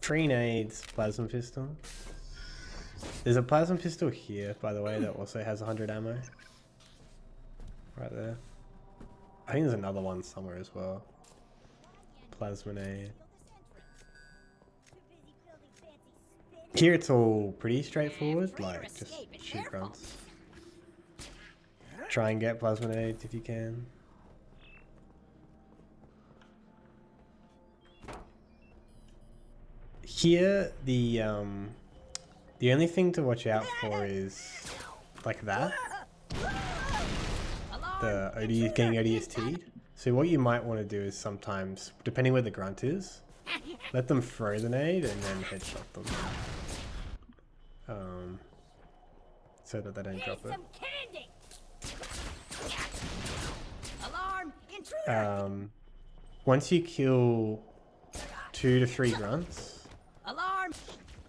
3 nades, plasma pistol. There's a plasma pistol here, by the way, that also has 100 ammo. Right there. I think there's another one somewhere as well. Plasma nade. Here it's all pretty straightforward, like just shoot grunts. Try and get plasma nades if you can. Here, the only thing to watch out for is like that. The getting ODST'd. So what you might want to do is sometimes, depending where the grunt is, let them throw the nade and then headshot them. So that they don't drop it. Once you kill 2 to 3 grunts,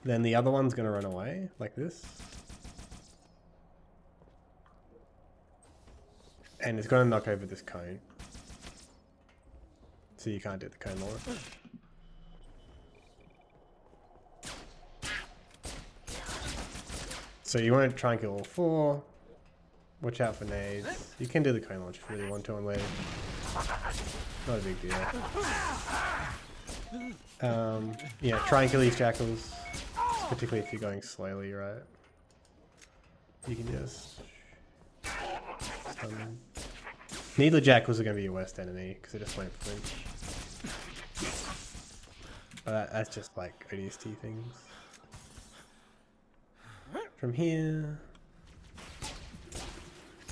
then the other one's gonna run away like this. And it's gonna knock over this cone. So you can't do the cone launch. So you want to try and kill all 4. Watch out for nades. You can do the cone launch if you really want to and leave. Not a big deal. Yeah, try and kill these jackals. Particularly if you're going slowly, right? You can just stun them. Neither jackals are going to be your worst enemy because they just won't flinch. But that's just like ODST things. From here,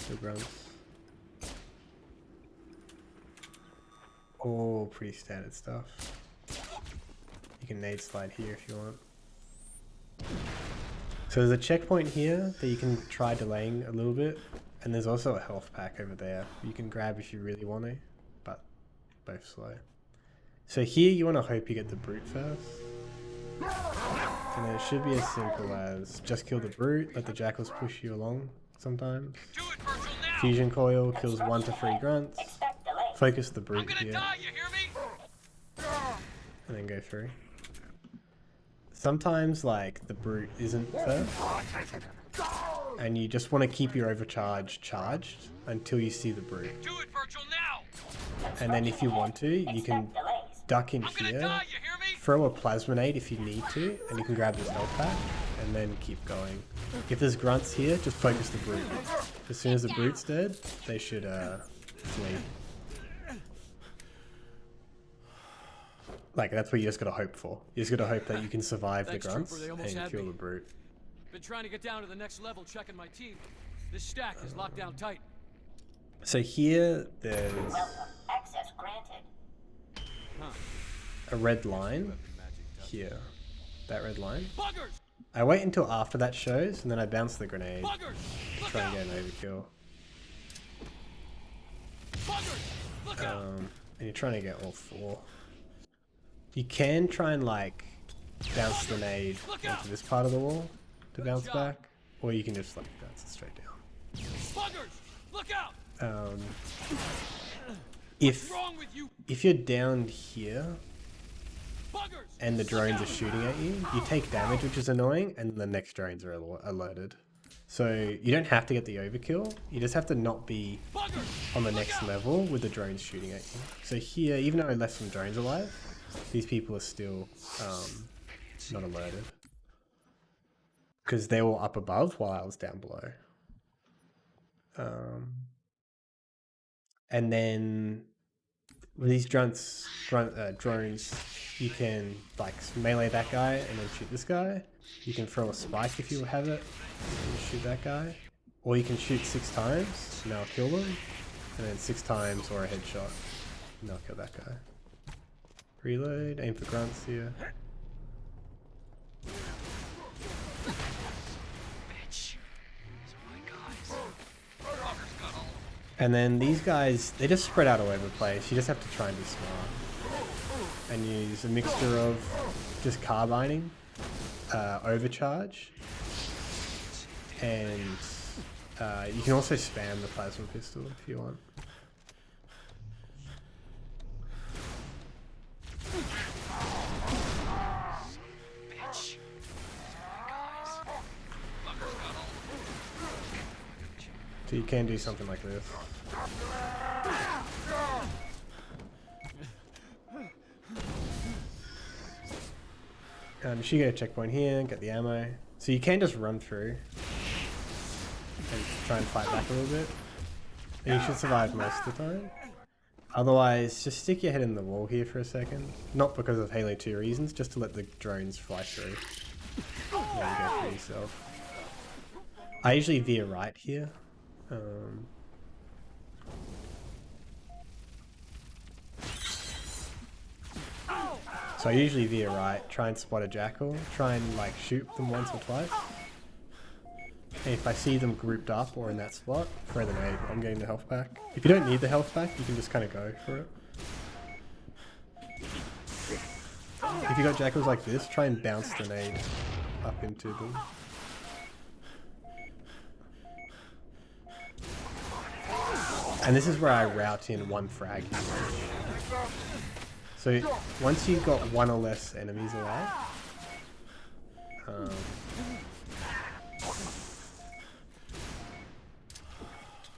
the grunts. All pretty standard stuff. You can nade slide here if you want. So there's a checkpoint here that you can try delaying a little bit, and there's also a health pack over there you can grab if you really want to, but both slow. So here you want to hope you get the brute first. And then it should be as simple as just kill the brute, let the jackals push you along sometimes. Fusion coil kills 1 to 3 grunts. Focus the brute here. And then go through. Sometimes like the brute isn't first. And you just want to keep your overcharge charged until you see the brute. And then if you want to, you can duck in here. Throw a plasma nade if you need to, and you can grab this health pack, and then keep going. If there's grunts here, just focus the brute. As soon as the brute's dead, they should flee. Like, that's what you just gotta hope for. You just gotta hope that you can survive the grunts and kill the brute. Been trying to get down to the next level, checking my team. This stack is locked down tight. So here, there's Access granted. a red line here. That red line. Buggers! I wait until after that shows, and then I bounce the grenade to try and get an overkill. And you're trying to get all 4. You can try and like bounce the nade onto this part of the wall to bounce back, or you can just like bounce it straight down. If you're down here and the drones are shooting at you, you take damage, which is annoying, and the next drones are alerted. So you don't have to get the overkill, you just have to not be on the next level with the drones shooting at you. So here, even though I left some drones alive, these people are still not alerted. Because they were up above while I was down below. And then with these drones, you can like melee that guy and then shoot this guy. You can throw a spike if you have it and shoot that guy. Or you can shoot 6 times and that'll kill them. And then 6 times or a headshot and that'll kill that guy. Reload, aim for grunts here. And then these guys, they just spread out all over the place. You just have to try and be smart. And use a mixture of just carbining, overcharge, and you can also spam the plasma pistol if you want. So you can do something like this. You should get a checkpoint here, get the ammo. So you can just run through and try and fight back a little bit. And you should survive most of the time. Otherwise, just stick your head in the wall here for a second. Not because of Halo 2 reasons, just to let the drones fly through. There you go for yourself. I usually veer right here. So I usually veer right, try and spot a jackal, try and like shoot them once or twice. And if I see them grouped up or in that spot, throw the nade. I'm getting the health back. If you don't need the health back, you can just kind of go for it. If you got jackals like this, try and bounce the nade up into them. And this is where I route in one frag. So once you've got one or less enemies alive,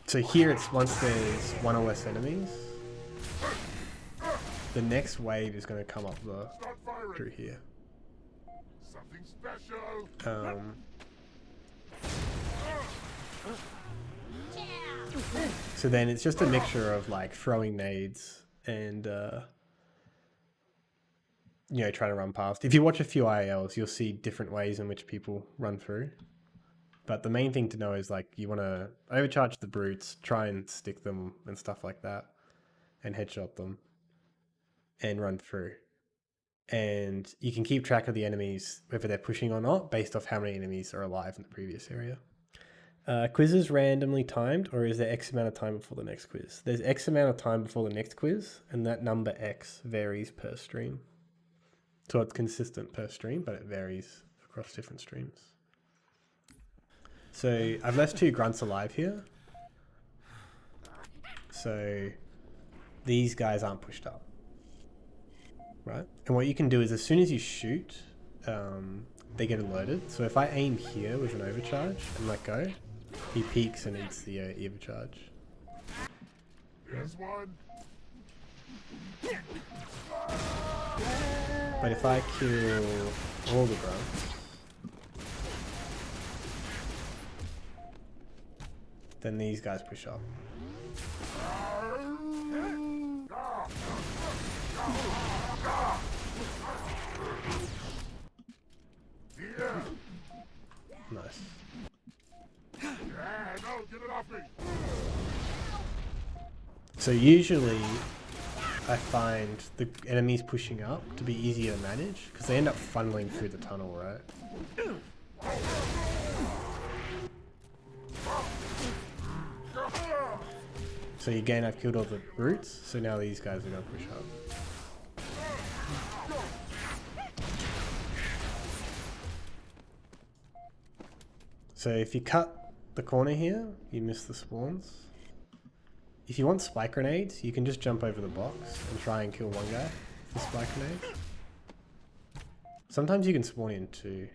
so here it's once there's one or less enemies, the next wave is going to come up through here. Something special. So then it's just a mixture of like throwing nades and you know, trying to run past. If you watch a few ILs, you'll see different ways in which people run through. But the main thing to know is like you want to overcharge the brutes, try and stick them and stuff like that, and headshot them, and run through. And you can keep track of the enemies, whether they're pushing or not, based off how many enemies are alive in the previous area. Quizzes randomly timed, or is there X amount of time before the next quiz? There's X amount of time before the next quiz, and that number X varies per stream. So it's consistent per stream, but it varies across different streams. So I've left 2 grunts alive here. So these guys aren't pushed up, right? And what you can do is as soon as you shoot, they get alerted. So if I aim here with an overcharge and let go, he peeks and eats the overcharge. Here's one. But if I kill all the grunts, then these guys push up. Nice. Yeah, no, get it off me. So usually I find the enemies pushing up to be easier to manage because they end up funneling through the tunnel, right? So again, I've killed all the brutes, so now these guys are going to push up. So if you cut the corner here, you miss the spawns. If you want spike grenades, you can just jump over the box and try and kill one guy with spike grenades. Sometimes you can spawn in 2.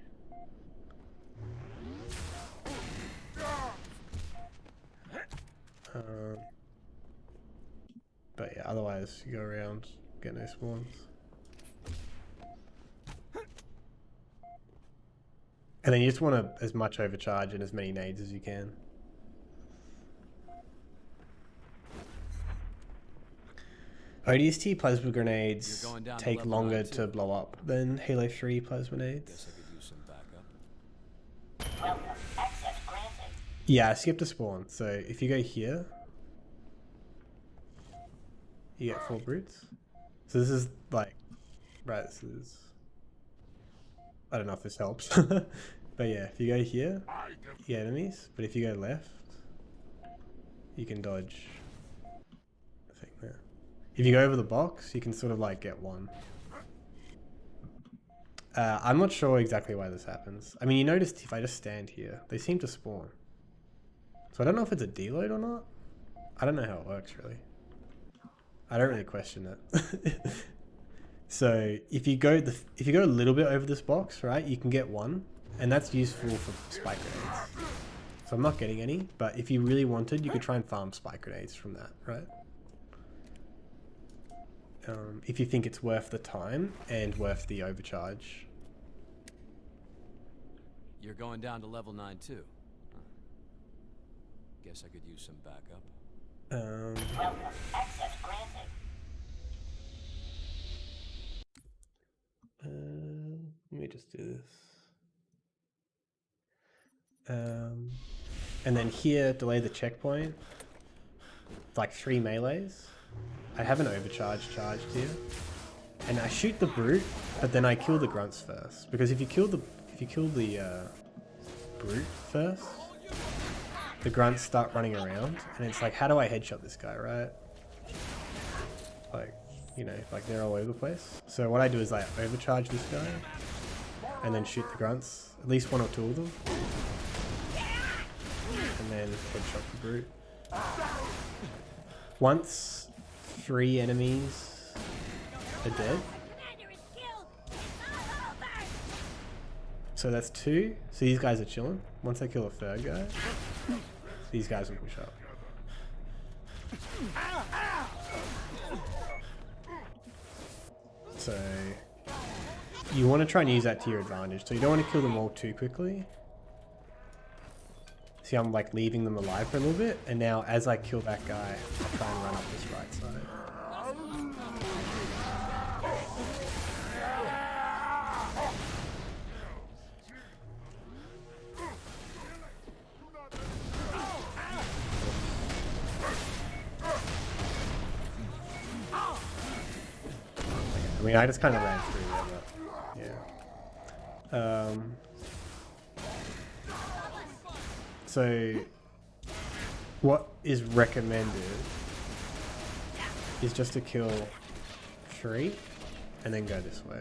But yeah, otherwise you go around, get no spawns. And then you just want as much overcharge and as many nades as you can. ODST plasma grenades take longer to blow up than Halo 3 plasma nades. Guess I could use some backup. Welcome. Access granted. Yeah, I skipped a spawn. So if you go here, you get 4 brutes. So this is like, right, this is, I don't know if this helps. But yeah, if you go here, you get enemies. But if you go left, you can dodge. I think there. If you go over the box, you can sort of like get 1. I'm not sure exactly why this happens. I mean, you noticed if I just stand here, they seem to spawn. So I don't know if it's a deload or not. I don't know how it works really. I don't really question it. So if you go a little bit over this box, right, you can get 1, and that's useful for spike grenades. So I'm not getting any, but if you really wanted, you could try and farm spike grenades from that, right? If you think it's worth the time and worth the overcharge. You're going down to level 9 too. Huh. Guess I could use some backup. Welcome. Access granted. Let me just do this. And then here, delay the checkpoint. It's like 3 melees. I have an overcharge charged here, and I shoot the brute, but then I kill the grunts first. Because if you kill the brute first, the grunts start running around, and it's like, how do I headshot this guy, right? Like, you know, like they're all over the place. So what I do is I overcharge this guy, and then shoot the grunts, at least 1 or 2 of them, and then headshot the brute. Once 3 enemies are dead. So that's 2. So these guys are chilling. Once I kill a 3rd guy, these guys will push up. So you want to try and use that to your advantage. So you don't want to kill them all too quickly. See, I'm like leaving them alive for a little bit, and now as I kill that guy, I try and run up this right side. I mean, I just kind of ran through there, but yeah. So what is recommended is just to kill 3 and then go this way.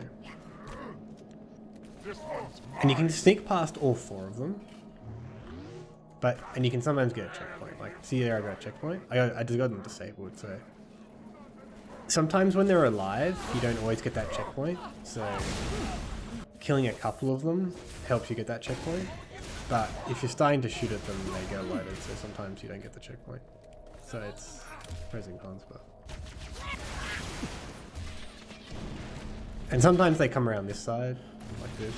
And you can sneak past all 4 of them, and you can sometimes get a checkpoint. Like, see there, I got a checkpoint. I just got them disabled, so sometimes when they're alive, you don't always get that checkpoint. So killing a couple of them helps you get that checkpoint. But if you're starting to shoot at them, they go loaded, so sometimes you don't get the checkpoint. So it's pros and cons, but... And sometimes they come around this side, like this.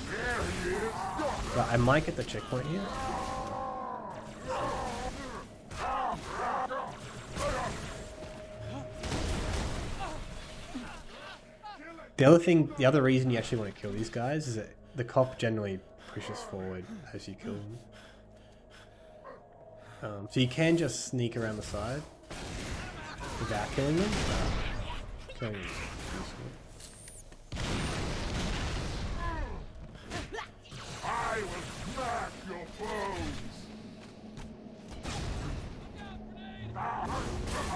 But I might get the checkpoint here. The other reason you actually want to kill these guys is that the cop generally pushes forward as you kill them. So you can just sneak around the side without killing them, but killing them is useful. I will smack your bones. I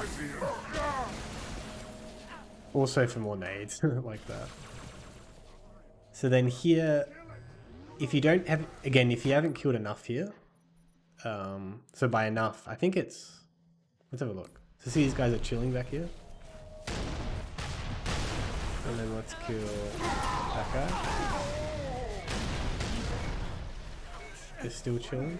see it. Also for more nades, like that. So then here, if you don't have, again, if you haven't killed enough here, so by enough, I think it's, let's have a look. So see these guys are chilling back here? And then let's kill that guy. They're still chilling.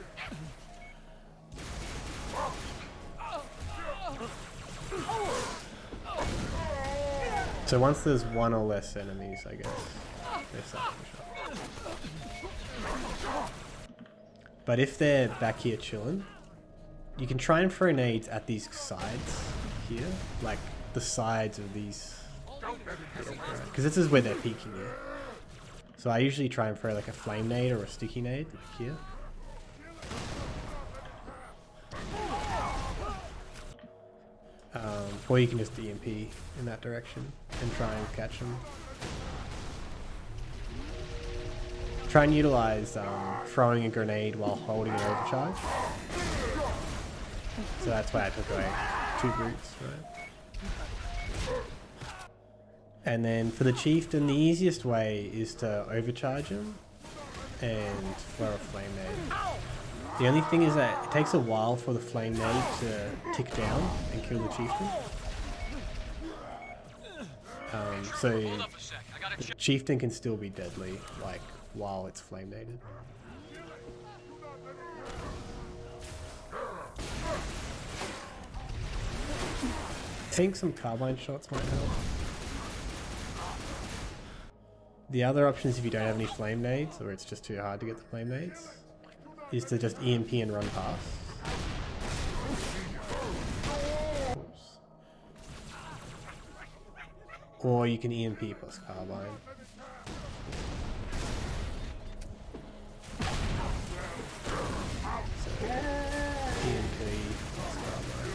So once there's 1 or less enemies, I guess, they start to push up. But if they're back here chilling, you can try and throw nades at these sides here, like the sides of these, because this is where they're peeking here. So I usually try and throw like a flame nade or a sticky nade like here. Or you can just EMP in that direction and try and catch them. Try and utilize throwing a grenade while holding an overcharge. So that's why I took away 2 brutes, right? And then for the chieftain, the easiest way is to overcharge him and throw a flame nade. The only thing is that it takes a while for the flame nade to tick down and kill the chieftain. So the chieftain can still be deadly, like, while it's flame naded. think some carbine shots might help. The other options, if you don't have any flame nades, or it's just too hard to get the flame nades, is to just EMP and run past. Oops. Or you can EMP plus carbine. So, EMP plus carbine.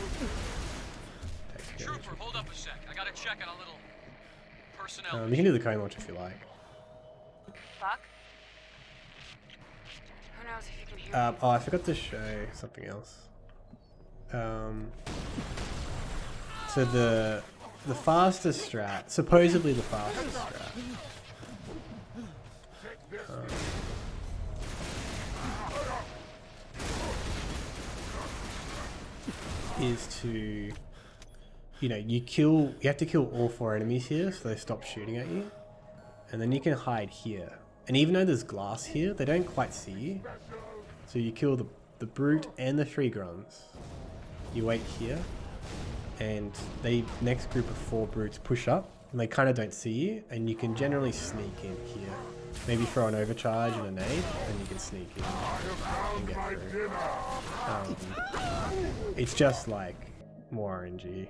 Takes damage. Trooper, hold up a sec. I gotta check on a little personnel. You can do the cone launch if you like. Fuck. Who knows if you can hear me? Oh, I forgot to show something else. So the fastest strat, supposedly the fastest strat, is to, you have to kill all 4 enemies here so they stop shooting at you, and then you can hide here. And even though there's glass here, they don't quite see you. So you kill the brute and the 3 grunts. You wait here, and the next group of 4 brutes push up, and they kind of don't see you, and you can generally sneak in here. Maybe throw an overcharge and a nade, and you can sneak in and get through. It's just like more RNG.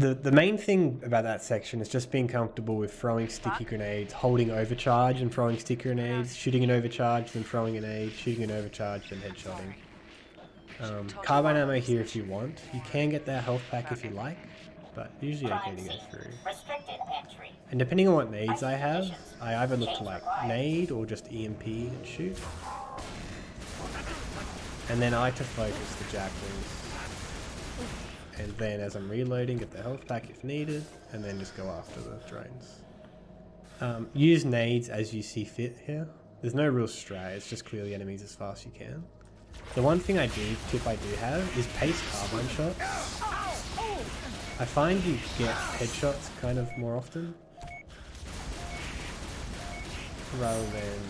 The main thing about that section is just being comfortable with throwing sticky grenades, holding overcharge and throwing sticky grenades, shooting an overcharge, then throwing an aid, shooting an overcharge, then headshotting. Carbine ammo here if you want. You can get that health pack if you like, but usually okay to go through. Restricted entry. And depending on what nades I have, I either look to like nade or just EMP and shoot. And then I like to focus the jacklings. And then as I'm reloading, get the health pack if needed, and then just go after the drones. Use nades as you see fit here. There's no real strat, it's just clear the enemies as fast as you can. The one tip I do have is pace carbine shots. I find you get headshots kind of more often. Rather than...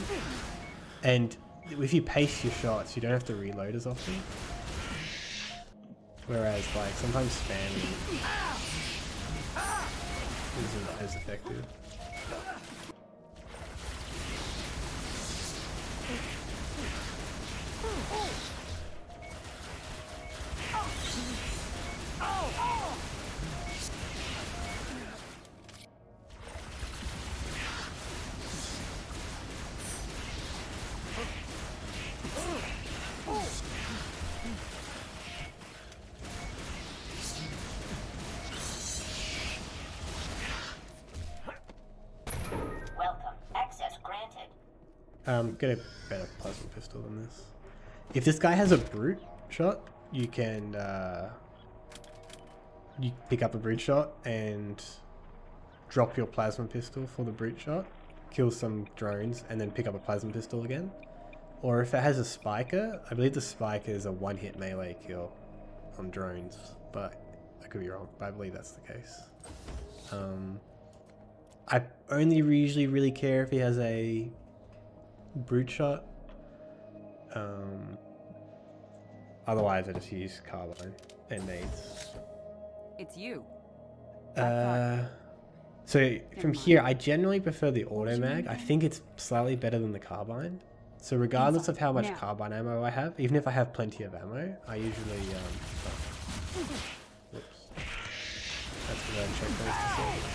And if you pace your shots, you don't have to reload as often. Whereas, like, sometimes spamming isn't as effective. Get a better plasma pistol than this. If this guy has a brute shot, you can you pick up a brute shot and drop your plasma pistol for the brute shot, kill some drones, and then pick up a plasma pistol again. Or if it has a spiker, I believe the spiker is a one-hit melee kill on drones, but I could be wrong, but I believe that's the case. I only usually really care if he has a brute shot. Otherwise I just use carbine and nades. It's you. So from here I generally prefer the auto mag. I think it's slightly better than the carbine. So regardless of how much carbine ammo I have, even if I have plenty of ammo, I usually whoops. That's what I check those to see.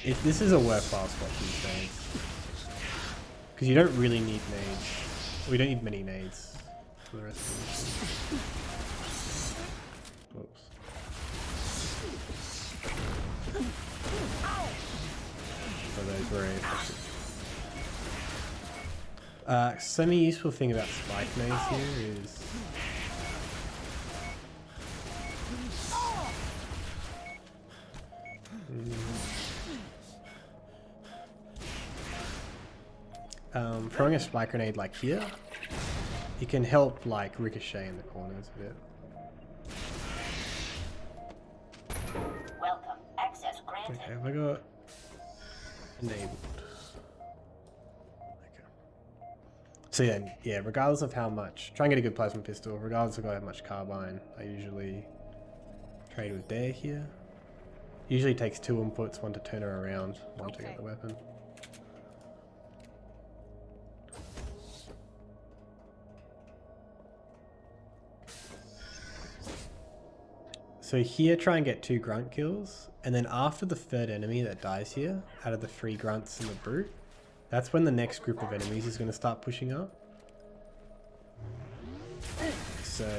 If this is a worthwhile spot these days, because you don't really need nades. We don't need many nades for the rest of the mission. Whoops. So those very effective. Semi-useful thing about spike nades here is Throwing a spike grenade like here, it can help like ricochet in the corners a bit. Welcome. Access granted. Okay, have I got enabled? Okay. So yeah, regardless of how much, try and get a good plasma pistol, regardless of how much carbine, I usually trade with Dare here. Usually takes 2 inputs, one to turn her around, one to get the weapon. So here, try and get 2 grunt kills, and then after the 3rd enemy that dies here, out of the 3 grunts and the brute, that's when the next group of enemies is going to start pushing up. So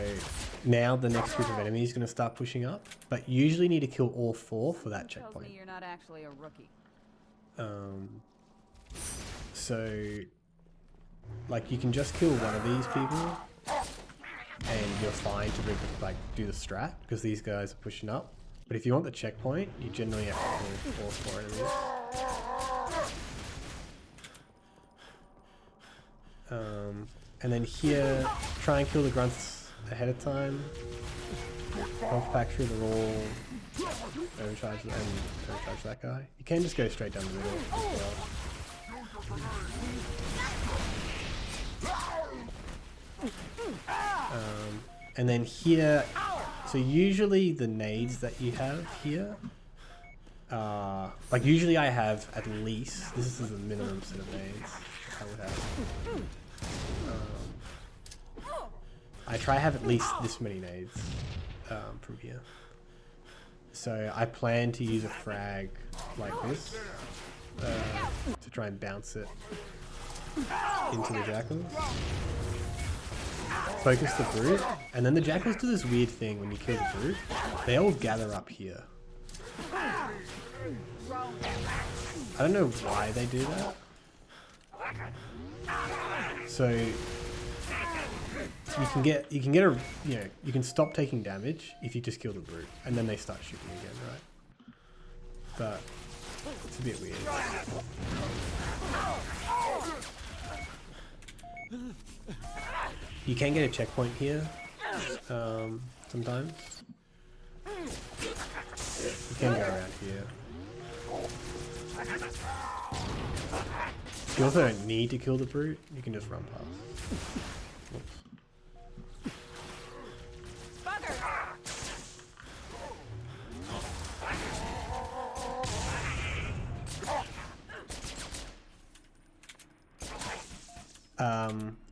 now the next group of enemies is going to start pushing up, but you usually need to kill all 4 for that checkpoint. Tells me you're not actually a rookie. So like you can just kill one of these people and you're fine to do the strat because these guys are pushing up. But if you want the checkpoint, you generally have to kill all 4 enemies. And then here, try and kill the grunts ahead of time. Health pack through the wall, overcharge and overcharge that guy. You can just go straight down the middle as well. And then here, so usually the nades that you have here, like usually I have at least, this is the minimum set of nades I would have. I try to have at least this many nades from here. So I plan to use a frag like this to try and bounce it into the jackals. Focus the brute, and then the jackals do this weird thing when you kill the brute. They all gather up here. I don't know why they do that. So you can get a you can stop taking damage if you just kill the brute, and then they start shooting again, right? But it's a bit weird. You can get a checkpoint here, sometimes. You can go around here. You also don't need to kill the brute, you can just run past. Whoops.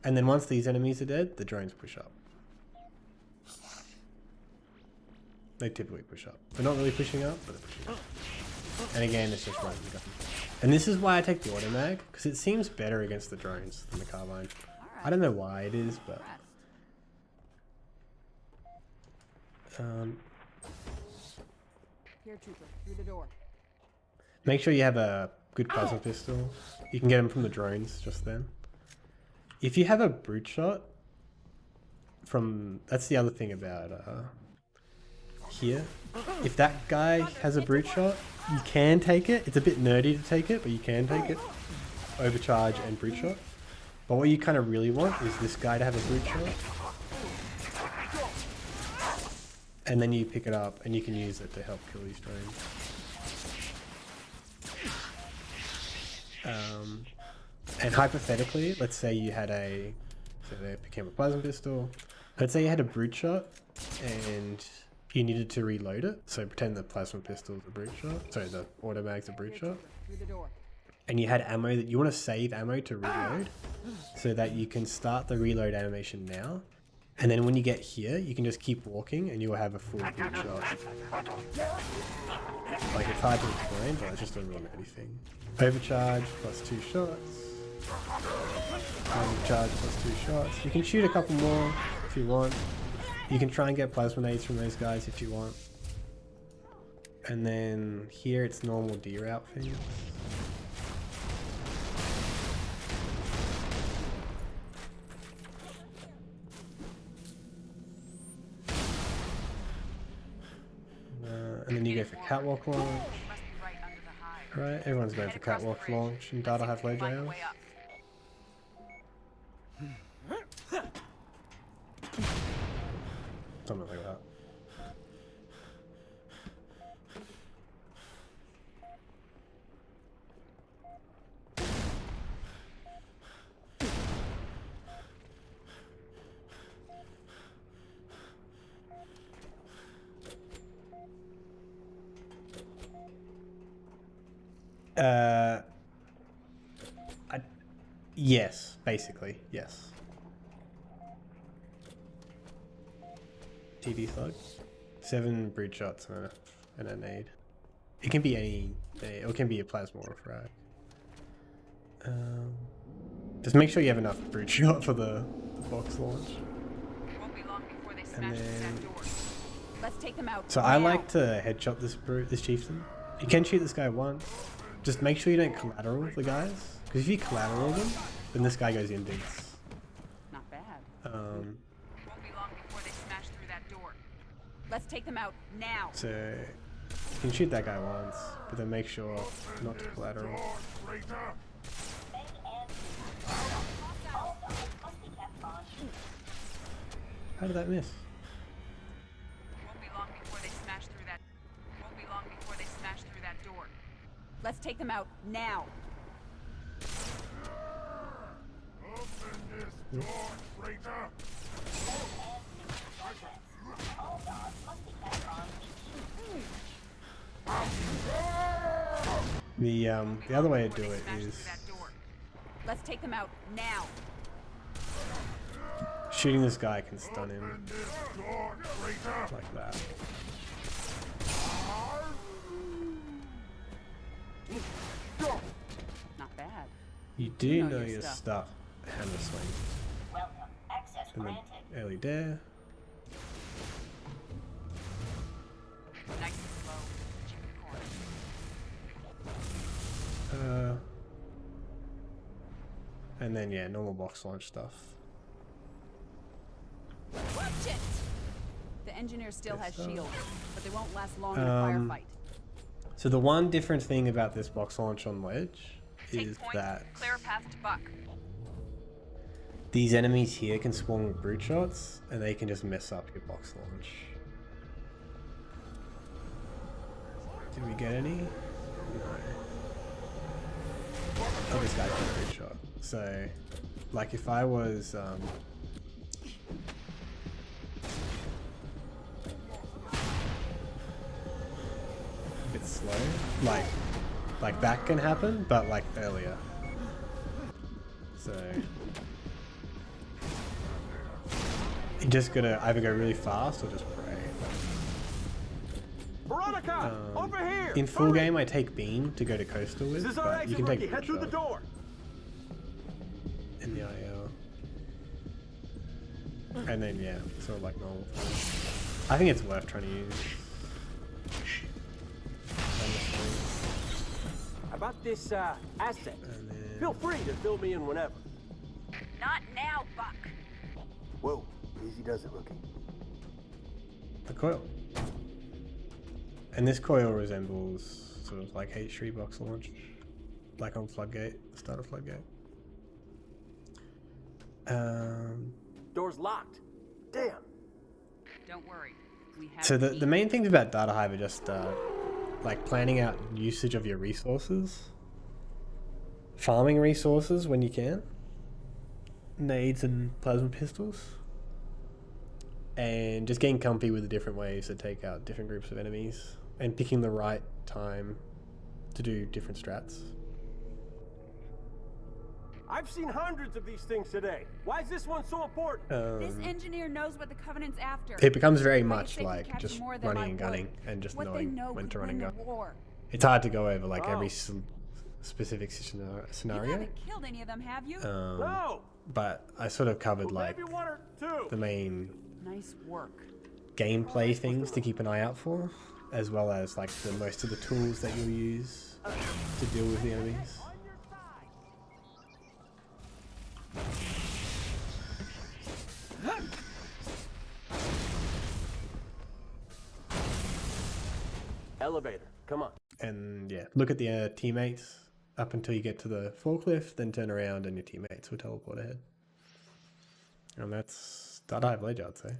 And then once these enemies are dead, the drones push up. They typically push up. They're not really pushing up, but they're pushing up. And again, it's just running. And this is why I take the automag, because it seems better against the drones than the carbine. I don't know why it is, but... Here, trooper, through the door. Make sure you have a good plasma pistol. You can get them from the drones just then. If you have a brute shot from... That's the other thing about here. If that guy has a brute shot, you can take it. It's a bit nerdy to take it, but you can take it. Overcharge and brute shot. But what you kind of really want is this guy to have a brute shot. And then you pick it up and you can use it to help kill these drones. And hypothetically, let's say you had a, so they became a plasma pistol. Let's say you had a brute shot and you needed to reload it. So pretend the plasma pistol is a brute shot. Sorry, the automag's a brute shot. And you had ammo that you want to save ammo to reload so that you can start the reload animation now. And then when you get here, you can just keep walking and you'll have a full brute shot. Like it's hard to explain, but it's just a real nerdy thing. Overcharge plus 2 shots. Overcharge plus 2 shots. You can shoot a couple more if you want. You can try and get plasma nades from those guys if you want. And then here it's normal deroute things. And then you go for catwalk launch. Must be right under the hive. Right, everyone's going for catwalk launch in Data Hive low jails. We're working our way up. 2 shots. 1 charge plus 2 shots. You can shoot a couple more if you want. You can try and get plasma nades from those guys if you want. And then here it's normal deroute things. And then you go for catwalk launch in Data Hive low jails. Something like that. Yes, basically, yes. TD thug. 7 breed shots and a nade. It can be any, or it can be a plasma or a frag. Just make sure you have enough breed shot for the box launch. Won't be long before they And smash through then, that door. Let's take them out. so I now. like to headshot this chieftain. You can shoot this guy once. Just make sure you don't collateral the guys, because if you collateral them, then this guy goes in digs. Not bad. Um, Won't be long before they smash through that door. Let's take them out now. so you can shoot that guy once, but then make sure not to collateral. Main and all dogs must be kept on. How did that miss? Won't be long before they smash through that. Won't be long before they smash through that door. Let's take them out now. Open this door, traitor! All dogs must be kept on leash. The other way to do Before they it smash is through that door. Let's take them out now. shooting this guy can stun him Open this door, traitor! like that. Not bad. You do You know know your your stuff. stuff. Hammer swing. Welcome. Access And then granted. early dare. Nice and slow. Check the corner. And then yeah, normal box launch stuff. Watch it! The engineer still has Good stuff. shields, but they won't last long in a firefight. So the one different thing about this box launch on ledge is that Clear a path to Buck. these enemies here can spawn with brute shots, and they can just mess up your box launch. Did we get any? No. Oh, this guy's got a brute shot. So, like if I was, a bit slow, like that can happen, but like earlier. So you just gotta either go really fast or just pray. Veronica, over here! In full Hurry! game, I take beam to go to coastal with, This is our but you exit, can take rookie. Head through the shot door. in the IL. And then yeah, sort of like normal. I think it's worth trying to use. About this asset. And then Feel free to fill me in whenever. Not now, Buck. Whoa, easy does it, rookie. the coil. And this coil resembles sort of like H3 box launch, like on Floodgate, the start of Floodgate. Door's locked. Damn. Don't worry. We have So the the main things about Data Hive are just like planning out usage of your resources, farming resources when you can, nades and plasma pistols, and just getting comfy with the different ways to take out different groups of enemies and picking the right time to do different strats. I've seen hundreds of these things today. Why is this one so important? This engineer knows what the Covenant's after. It becomes very If I could much safely like capture just more of them, running I and gunning would. and just What they knowing know when could to run and win gun. the war. It's hard to go over like every Oh. specific You scenario, haven't killed any of them, have you? No. but I sort of covered like Maybe one or two. the main Nice work. gameplay things to keep an eye out for, as well as like the most of the tools that you'll use to deal with the enemies. On your side. Elevator. Come on. And yeah, look at the teammates up until you get to the forklift, then turn around and your teammates will teleport ahead. And that's Data Hive Ledger, I'd say.